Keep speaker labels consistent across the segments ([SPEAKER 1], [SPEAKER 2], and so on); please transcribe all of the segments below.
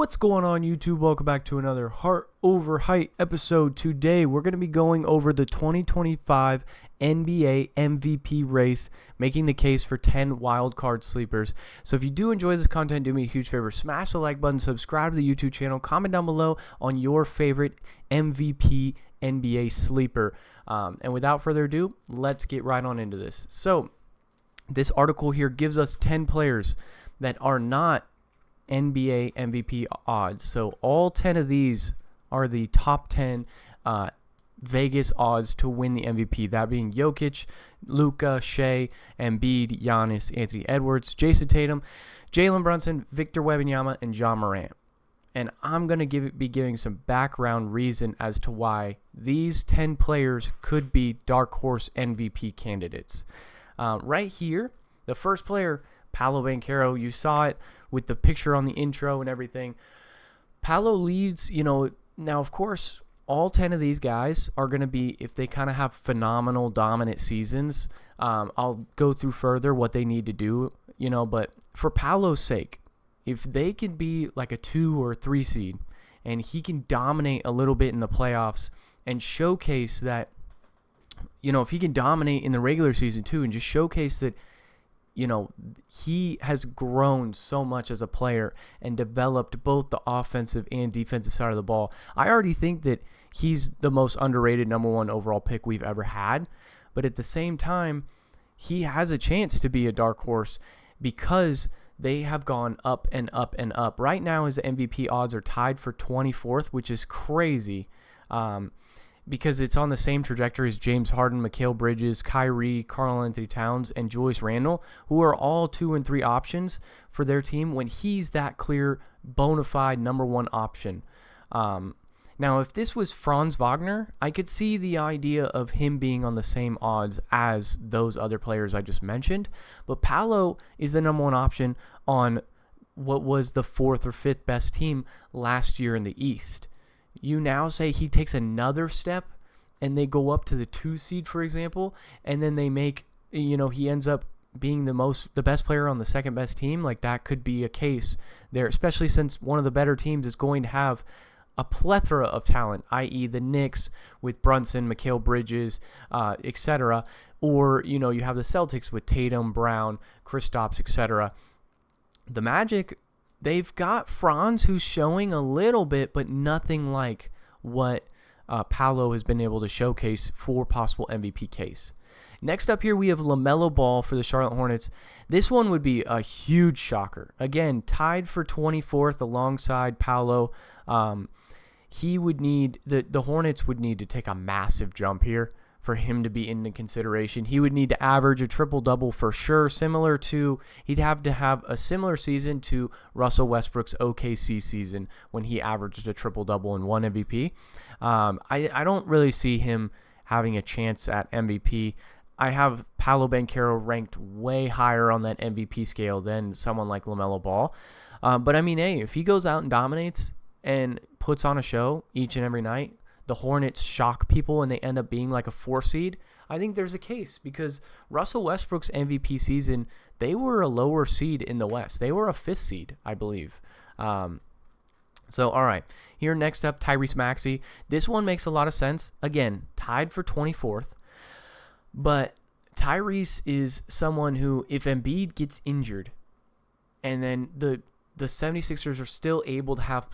[SPEAKER 1] What's going on, YouTube? Welcome back to another Heart Over Height episode. Today, we're going to be going over the 2025 NBA MVP race, making the case for 10 wildcard sleepers. So if you do enjoy this content, do me a huge favor, smash the like button, subscribe to the YouTube channel, comment down below on your favorite MVP NBA sleeper. And without further ado, let's get right on into this. So this article here gives us 10 players that are not NBA MVP odds. So all 10 of these are the top 10 Vegas odds to win the MVP. That being Jokic, Luka, Shea, Embiid, Giannis, Anthony Edwards, Jason Tatum, Jalen Brunson, Victor Wembanyama, and John Morant. And I'm going to be giving some background reason as to why these 10 players could be dark horse MVP candidates. Right here, the first player, Paolo Banchero, you saw it with the picture on the intro and everything. Paolo leads, now of course, all 10 of these guys are going to be, if they kind of have phenomenal dominant seasons, I'll go through further what they need to do, but for Paolo's sake, if they can be like a 2 or 3 seed and he can dominate a little bit in the playoffs and showcase that, if he can dominate in the regular season too and just showcase that, he has grown so much as a player and developed both the offensive and defensive side of the ball. I already think that he's the most underrated number 1 overall pick we've ever had. But at the same time, he has a chance to be a dark horse because they have gone up and up and up. Right now, his MVP odds are tied for 24th, which is crazy. Because it's on the same trajectory as James Harden, Mikal Bridges, Kyrie, Karl-Anthony Towns, and Julius Randle, who are all 2 and 3 options for their team when he's that clear, bona fide number 1 option. Now, if this was Franz Wagner, I could see the idea of him being on the same odds as those other players I just mentioned, but Paolo is the number 1 option on what was the 4th or 5th best team last year in the East. You now say he takes another step and they go up to the 2 seed, for example, and then they make, he ends up being the best player on the 2nd best team. Like, that could be a case there, especially since one of the better teams is going to have a plethora of talent, i.e. the Knicks with Brunson, Mikal Bridges, etc. Or, you have the Celtics with Tatum, Brown, Kristaps, etc. The Magic, they've got Franz, who's showing a little bit, but nothing like what Paolo has been able to showcase for possible MVP case. Next up here, we have LaMelo Ball for the Charlotte Hornets. This one would be a huge shocker. Again, tied for 24th alongside Paolo. He would need, the Hornets would need to take a massive jump here for him to be into consideration. He would need to average a triple-double for sure, he'd have to have a similar season to Russell Westbrook's OKC season when he averaged a triple-double and won MVP. I don't really see him having a chance at MVP. I have Paolo Banchero ranked way higher on that MVP scale than someone like LaMelo Ball. But I mean, hey, if he goes out and dominates and puts on a show each and every night, the Hornets shock people and they end up being like a 4 seed, I think there's a case because Russell Westbrook's MVP season, they were a lower seed in the West. They were a 5th seed, I believe. So, all right. Here next up, Tyrese Maxey. This one makes a lot of sense. Again, tied for 24th. But Tyrese is someone who, if Embiid gets injured and then the 76ers are still able to have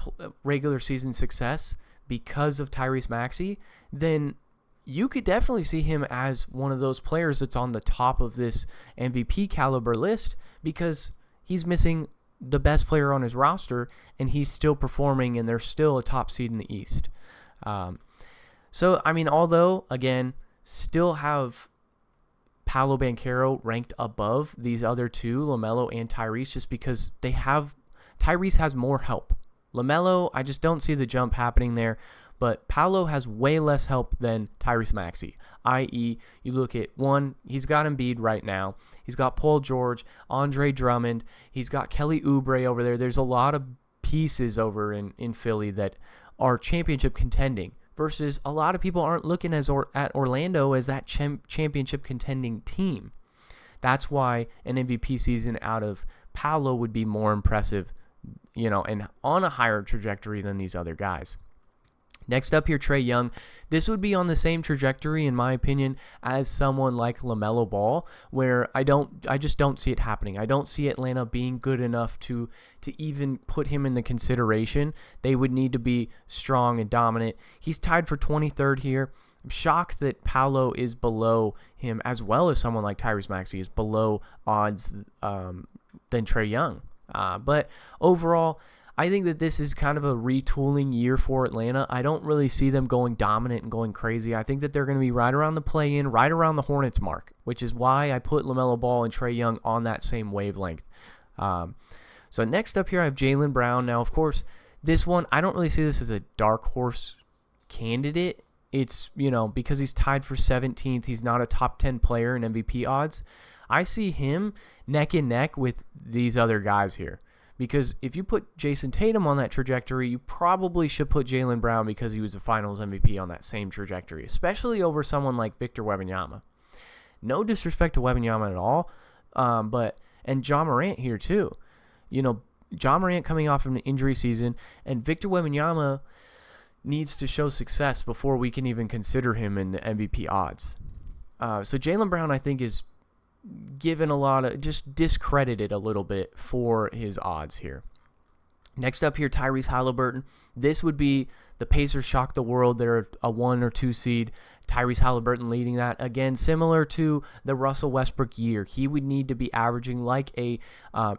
[SPEAKER 1] regular season success because of Tyrese Maxey, then you could definitely see him as one of those players that's on the top of this MVP caliber list because he's missing the best player on his roster and he's still performing and they're still a top seed in the East. So, I mean, although, again, still have Paolo Banchero ranked above these other 2, LaMelo and Tyrese, just because Tyrese has more help. LaMelo, I just don't see the jump happening there, but Paolo has way less help than Tyrese Maxey, i.e. you look at one, he's got Embiid right now, he's got Paul George, Andre Drummond, he's got Kelly Oubre over there. There's a lot of pieces over in Philly that are championship contending versus a lot of people aren't looking at Orlando as that championship contending team. That's why an MVP season out of Paolo would be more impressive and on a higher trajectory than these other guys. Next up here, Trae Young. This would be on the same trajectory, in my opinion, as someone like LaMelo Ball, where I just don't see it happening. I don't see Atlanta being good enough to even put him in the consideration. They would need to be strong and dominant. He's tied for 23rd here. I'm shocked that Paolo is below him, as well as someone like Tyrese Maxey is below odds than Trae Young. But overall, I think that this is kind of a retooling year for Atlanta. I don't really see them going dominant and going crazy. I think that they're going to be right around the play-in, right around the Hornets mark, which is why I put LaMelo Ball and Trae Young on that same wavelength. So next up here, I have Jaylen Brown. Now, of course, this one, I don't really see this as a dark horse candidate. It's, because he's tied for 17th, he's not a top 10 player in MVP odds. I see him neck and neck with these other guys here. Because if you put Jason Tatum on that trajectory, you probably should put Jaylen Brown because he was a Finals MVP on that same trajectory, especially over someone like Victor Wembanyama. No disrespect to Wembanyama at all, and Ja Morant here too. Ja Morant coming off of an injury season, and Victor Wembanyama needs to show success before we can even consider him in the MVP odds. So Jaylen Brown, I think, is given a lot of, just discredited a little bit for his odds here. Next up here, Tyrese Halliburton. This would be the Pacers shock the world. They're a 1 or 2 seed. Tyrese Halliburton leading that. Again, similar to the Russell Westbrook year. He would need to be averaging like a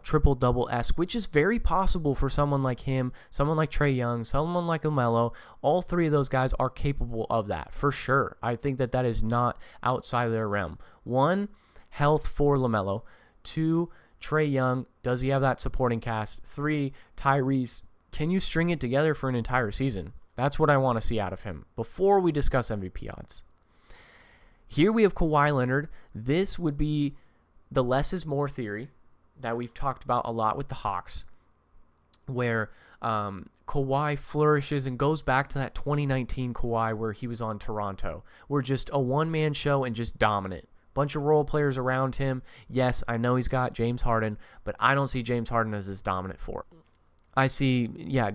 [SPEAKER 1] triple-double-esque, which is very possible for someone like him, someone like Trae Young, someone like LaMelo. All three of those guys are capable of that, for sure. I think that that is not outside of their realm. 1, health for LaMelo. 2, Trae Young, does he have that supporting cast? 3, Tyrese, can you string it together for an entire season? That's what I want to see out of him before we discuss MVP odds. Here we have Kawhi Leonard. This would be the less is more theory that we've talked about a lot with the Hawks, where Kawhi flourishes and goes back to that 2019 Kawhi where he was on Toronto. We're just a one-man show and just dominant. Bunch of role players around him. Yes, I know he's got James Harden, but I don't see James Harden as his dominant force. I see,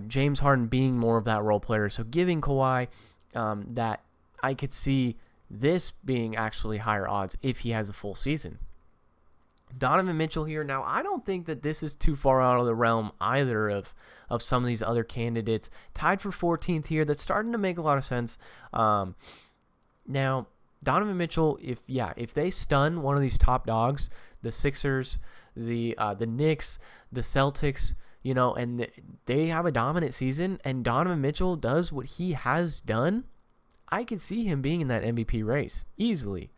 [SPEAKER 1] James Harden being more of that role player. So giving Kawhi that, I could see this being actually higher odds if he has a full season. Donovan Mitchell here. Now, I don't think that this is too far out of the realm either of some of these other candidates. Tied for 14th here. That's starting to make a lot of sense. Now, Donovan Mitchell, if they stun one of these top dogs, the Sixers, the Knicks, the Celtics, and they have a dominant season, and Donovan Mitchell does what he has done, I could see him being in that MVP race easily.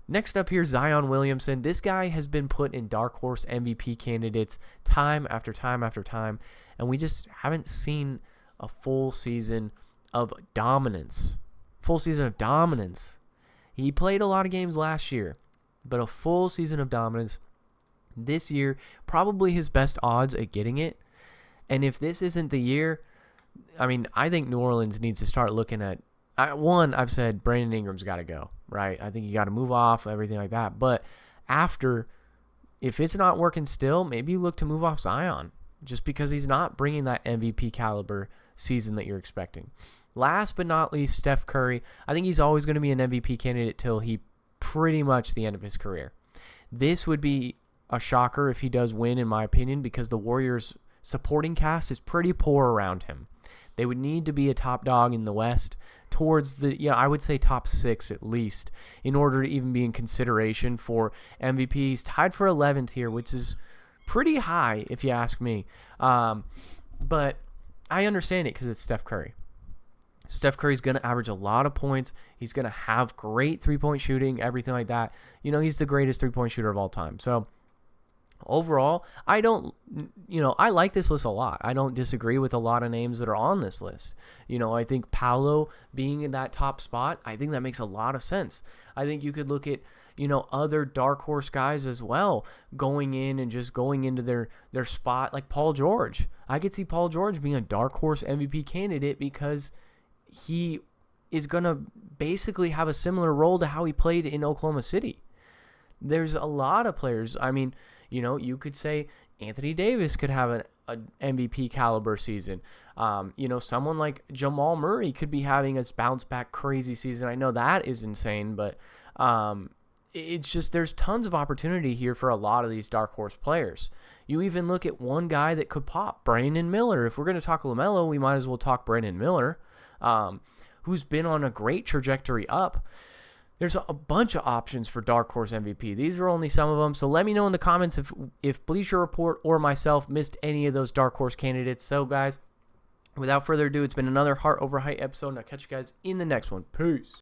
[SPEAKER 1] Next up here, Zion Williamson. This guy has been put in dark horse MVP candidates time after time after time, and we just haven't seen a full season of dominance. He played a lot of games last year, but a full season of dominance this year, probably his best odds at getting it. And if this isn't the year, I think New Orleans needs to start looking at, I've said Brandon Ingram's got to go, right? I think you got to move off, everything like that. But if it's not working still, maybe you look to move off Zion, just because he's not bringing that MVP caliber season that you're expecting. Last but not least, Steph Curry. I think he's always going to be an MVP candidate till he pretty much the end of his career. This would be a shocker if he does win, in my opinion, because the Warriors' supporting cast is pretty poor around him. They would need to be a top dog in the West towards I would say top 6 at least, in order to even be in consideration for MVP. He's tied for 11th here, which is pretty high if you ask me. But I understand it because it's Steph Curry. Steph Curry's going to average a lot of points. He's going to have great three-point shooting, everything like that. He's the greatest three-point shooter of all time. So overall, I like this list a lot. I don't disagree with a lot of names that are on this list. I think Paolo being in that top spot, I think that makes a lot of sense. I think you could look at, other dark horse guys as well going in and just going into their spot, like Paul George. I could see Paul George being a dark horse MVP candidate because he is going to basically have a similar role to how he played in Oklahoma City. There's a lot of players. You could say Anthony Davis could have an MVP caliber season. Someone like Jamal Murray could be having a bounce back crazy season. I know that is insane, but it's just there's tons of opportunity here for a lot of these dark horse players. You even look at one guy that could pop, Brandon Miller. If we're going to talk LaMelo, we might as well talk Brandon Miller, who's been on a great trajectory up. There's a bunch of options for Dark Horse MVP. These are only some of them. So let me know in the comments if Bleacher Report or myself missed any of those Dark Horse candidates. So, guys, without further ado, it's been another Heart Over Height episode, and I'll catch you guys in the next one. Peace.